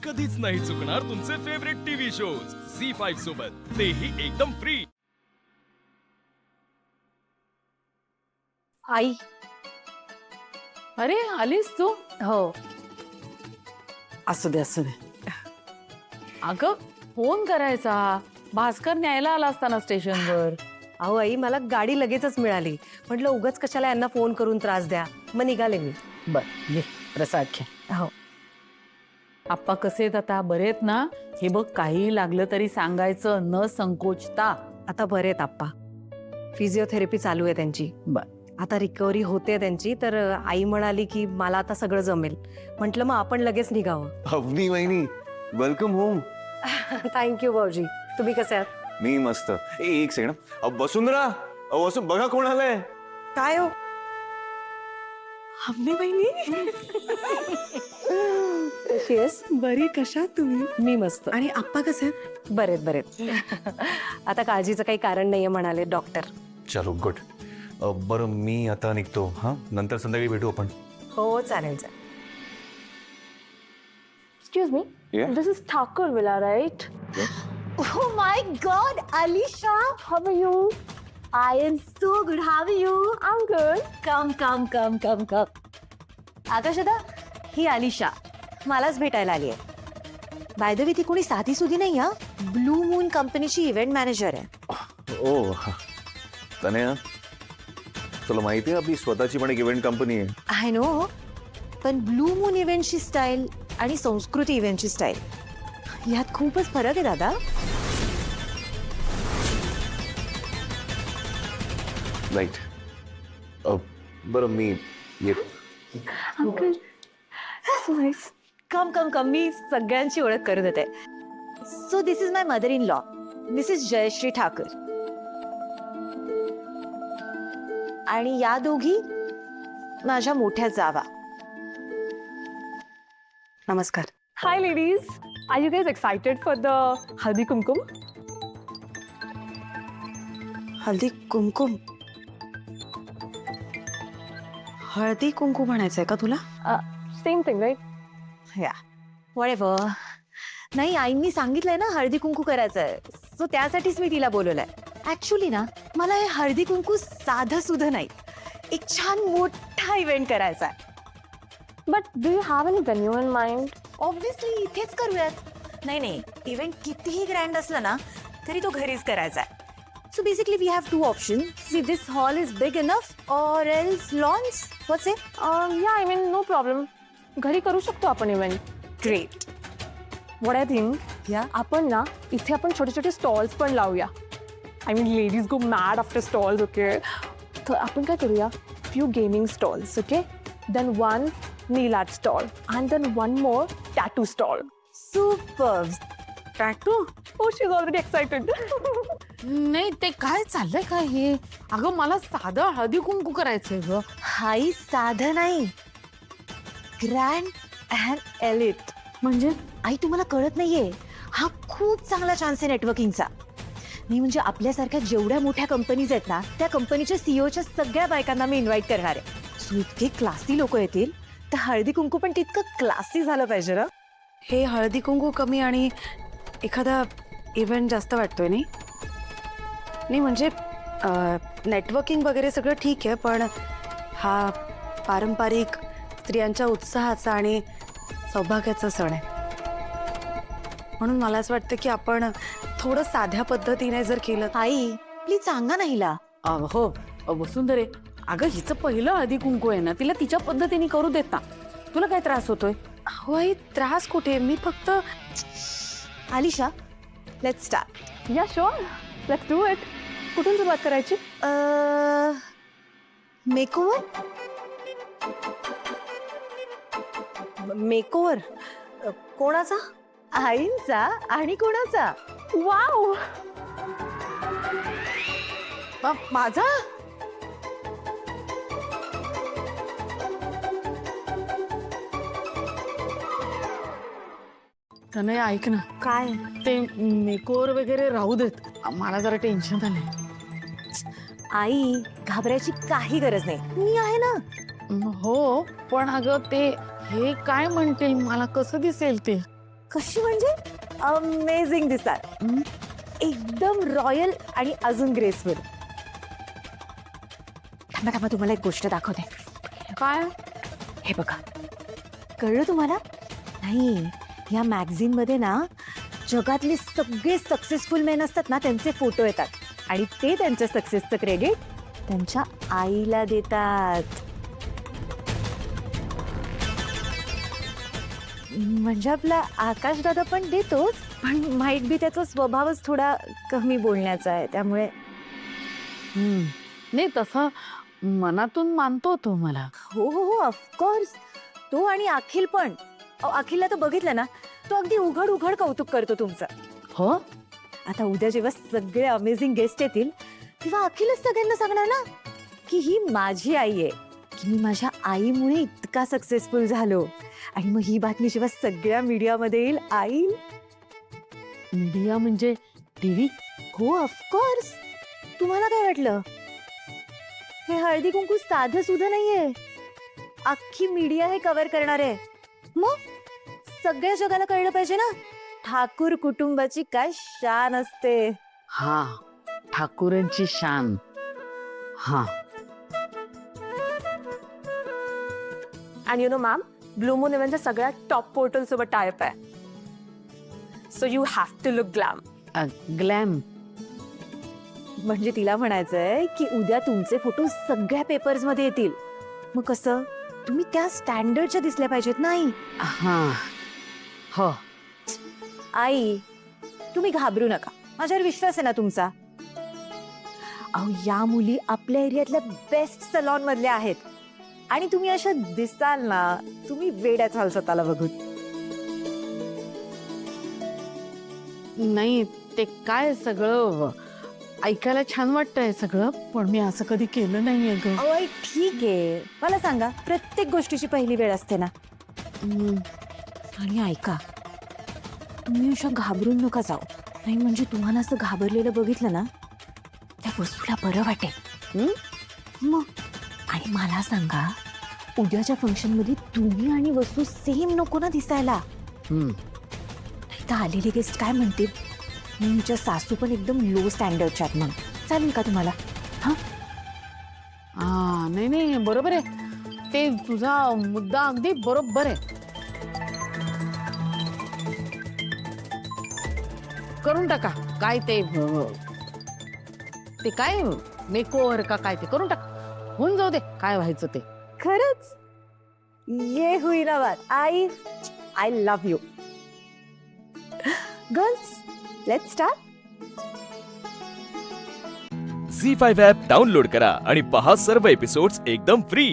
कधीच नाही चुकणार तुमचे फेवरेट टीव्ही शोज झी5 सोबत, तेही एकदम फ्री। आई, अरे आलीस तू? हो असू दे असू दे। अगं फोन करायचा, भास्कर न्यायला आला असताना स्टेशनवर। अहो आई, मला गाडी लगेचच मिळाली, म्हटलं उगाच कशाला यांना फोन करून त्रास द्या, मग निघाले मी। बर घे प्रसाद घे। हो आप्पा कसे आहेत आता, बरे आहेत ना? हे बघ काही लागलं तरी सांगायचं, न संकोचता। आता बरे आहेत आप्पा, फिजिओथेरपी चालू आहे त्यांची। बर आता रिकव्हरी होते त्यांची, तर आई म्हणाली की मला आता सगळं जमेल, म्हटलं मग आपण लगेच निघावं। अवनी वहिनी, वेलकम होम। थँक्यू भाऊजी, तुम्ही कसे आहात? मी मस्त। एक सेकंड, वसुंधरा, वसुंध बघा कोण आलंय। काय हो हमने बहिणी कशी आहेस? बरी, कशा तुम्ही? मी मस्त। आणि आप्पा कसे आहेत? बरेत बरेत आता काळजीचं काही कारण नाहीये म्हणाले डॉक्टर। चलो गुड। बरं मी आता निघतो, हा नंतर संध्याकाळी भेटू आपण। हो चालेल चालेल। Excuse me. Yeah? This is Thakur Villa, right? Oh my God, Alisha, how are you? I am so good. How are you? I'm good. come. आकाशदा, ही अलिशा मलाच भेटायला आली आहे। बाय द वे ती कोणी साधी सुधी नाही हा, ब्लू मून कंपनीची इव्हेंट मॅनेजर आहे। ओ तनया, तुला माहिती आहे आपली स्वतःची पण एक इव्हेंट कंपनी आहे। आय नो, पण ब्लू मून इव्हेंटची स्टाईल आणि संस्कृती इव्हेंटची स्टाईल यात खूपच फरक आहे दादा। राईट। बरं मी येतो। I'm good. That's nice. कम मी सगळ्यांची ओळख करून देते। So this is my mother in law, Mrs Jayashree Thakar, आणि या दोघी माझ्या मोठ्या जावा। नमस्कार। Hi, ladies. Are you guys excited for the Haldi Kumkum? हळदी कुंकुम, हळदी कुंकू म्हणायचंय का तुला? Same thing, right? या वळेवर नाही, आईंनी सांगितलंय ना हळदी कुंकू करायचंय, सो त्यासाठीच मी तिला बोलवलंय। ऍक्च्युली ना मला हे हळदी कुंकू साधं सुधं नाही, एक छान मोठा इव्हेंट करायचा आहे। But do you have any venue in mind? Obviously इथेच करूयात। नाही, इव्हेंट कितीही ग्रँड असलं ना तरी तो घरीच करायचा आहे। So basically we have two option, see this hall is big enough or else lawns, what's it? Yeah, I mean, no problem. घरी करू शकतो आपण event. Great. What I think, या आपण ना इथे आपण छोटे छोटे स्टॉल्स पण लावूया। I mean, ladies go mad after stalls, okay? तर आपण काय करूया, few gaming stalls, okay? Then one nail art stall, and then one more tattoo stall. Super. Tattoo? Oh, she's already excited. नाही ते काय चाललंय काय हे? अगं मला साधं हळदी कुंकू करायचंय ग। हाई साधं नाही, ग्रँड अँड एलिट। म्हणजे आई तुम्हाला कळत नाहीये, हा खूप चांगला चान्स आहे नेटवर्किंगचा। नाही म्हणजे आपल्यासारख्या जेवढ्या मोठ्या कंपनीज आहेत ना, त्या कंपनीच्या सीईओच्या सगळ्या बायकांना मी इन्व्हाइट करणार आहे। सो इतके क्लासी लोक येतील, तर हळदी कुंकू पण तितकं क्लासी झालं पाहिजे ना। हे हळदी कुंकू कमी आणि एखादा इव्हेंट जास्त वाटतोय नाही? नाही म्हणजे नेटवर्किंग वगैरे सगळं ठीक आहे, पण हा पारंपरिक स्त्रियांच्या उत्साहाचा आणि सौभाग्याचा सण आहे, म्हणून मला असं वाटतं की आपण थोडं साध्या पद्धतीने जर केलं। आई प्लीज सांगा ना हिला। हो वसुंधरे, अगं हिचं पहिलं हळदी कुंकू आहे ना, तिला तिच्या पद्धतीने करू देत ना। तुला काय त्रास होतोय? हो आई, त्रास कुठे, मी फक्त Alisha, let's start. Yeah, sure. Let's do it. कुठून सुरुवात करायची? मेकओव्हर? मेकओव्हर कोणाचा? आईंचा आणि कोणाचा? Wow. माझा? तनय ऐक ना, काय? ते मेकोर वगैरे राहू देत, मला जरा टेन्शन आलंय। आई घाबरायची काही गरज नाही, मी आहे ना। हो पण अगं ते हे काय म्हणतील, मला कसं दिसेल ते? कशी म्हणजे अमेझिंग दिसतात. एकदम रॉयल आणि अजून ग्रेसफुल. थांबा थांबा, तुम्हाला एक गोष्ट दाखवते. काय? हे बघा, कळलं तुम्हाला? नाही, या मॅगझिन मध्ये ना जगातले सगळे सक्सेसफुल मेन असतात ना, त्यांचे फोटो येतात आणि ते त्यांच्या सक्सेसचं क्रेडिट त्यांच्या आईला देतात. म्हणजे आपला आकाश दादा पण देतोच, पण माईट बी त्याचा स्वभावच थोडा कमी बोलण्याचा आहे, त्यामुळे नाही तसं मनातून मानतो तो मला. हो हो हो, ऑफकोर्स. तो आणि अखिल पण. अखिलला तर बघितलं ना, तो अगदी उघड उघड कौतुक करतो तुमचं. हो, आता उद्या जेव्हा सगळे अमेझिंग गेस्ट येतील तेव्हा अखिलच सगळ्यांना सांगणार ना की ही माझी आई आहे, की मी माझ्या आईमुळे इतका सक्सेसफुल झालो. आणि मग ही बातमी जेव्हा सगळ्या मीडियामध्ये येईल, आई. मीडिया म्हणजे टीव्ही? हो, ऑफकोर्स. तुम्हाला काय वाटलं? हे हळदी कुंकू साधं सुद्धा नाहीये, अख्खी मीडिया हे कव्हर करणार आहे. मग सगळ्या जगाला कळलं पाहिजे ना ठाकूर कुटुंबाची काय शान असते. हा, ठाकूरांची शान. हा, and you know ma'am, blue moon इव्हेंटच्या सगळ्यात टॉप पोर्टल सोबत टायप आहे. So you have to look glam. Glam. म्हणजे तिला म्हणायचंय की उद्या तुमचे फोटो सगळ्या पेपर्स मध्ये येतील. मग कसं, तुम्ही त्या स्टँडर्डच्या दिसल्या पाहिजेत. नाही हा, हो. आई, तुम्ही घाबरू नका, माझ्यावर विश्वास आहे ना तुमचा. अहो, या मुली आपल्या एरियातल्या बेस्ट सलॉन मधल्या आहेत आणि तुम्ही अशा दिसाल ना, तुम्ही वेड्याच व्हाल स्वतःला बघून. नाही, ते काय सगळं ऐकायला छान वाटतंय सगळं, पण मी असं कधी केलं नाहीये ग. अहो आई, ठीक आहे, मला सांगा, प्रत्येक गोष्टीची पहिली वेळ असते ना. आणि ऐका, तुम्ही अशा घाबरून नका जाऊ. नाही म्हणजे तुम्हाला असं घाबरलेलं बघितलं ना, त्या वस्तूला बरं वाटेल. मग आणि मला सांगा, उद्याच्या फंक्शन मध्ये तुम्ही आणि वस्तू सेम नको ना दिसायला. नाही तर आलेले गेस्ट काय म्हणतील, तुमच्या सासू पण एकदम लो स्टँडर्डच्या आहेत. मग चालेल का तुम्हाला? हा, नाही नाही, बरोबर आहे, ते तुझा मुद्दा अगदी बरोबर आहे. करून टाका. काय ते काय मेकओव्हर का काय, ते करून टाक, होऊन जाऊ दे, काय व्हायचं ते. खरंच ये होईना बात. आई, I love you. Girls, let's start. Zee5 app download करा आणि पहा सर्व एपिसोड्स एकदम फ्री.